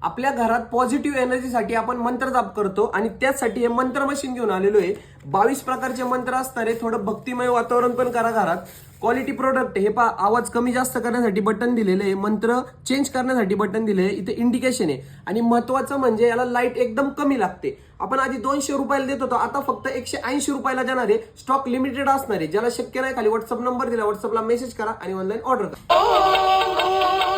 आपल्या घरात पॉझिटिव्ह एनर्जीसाठी आपण मंत्र जाप करतो आणि त्याचसाठी हे मंत्र मशीन घेऊन आलेलो आहे. 22 प्रकारचे मंत्र असणार आहे. थोडं भक्तिमय वातावरण पण करा घरात. क्वालिटी प्रोडक्ट हे पहा, आवाज कमी जास्त करण्यासाठी बटन दिलेले आहे, मंत्र चेंज करण्यासाठी बटन दिले आहे, इथे इंडिकेशन आहे आणि महत्वाचं म्हणजे याला लाईट एकदम कमी लागते. आपण आधी 200 रुपयाला देत होतो, आता फक्त 180 रुपयाला देणार आहे. स्टॉक लिमिटेड असणार आहे. ज्याला शक्य नाही खाली व्हॉट्सअप नंबर दिला, व्हॉट्सअपला मेसेज करा आणि ऑनलाईन ऑर्डर करा.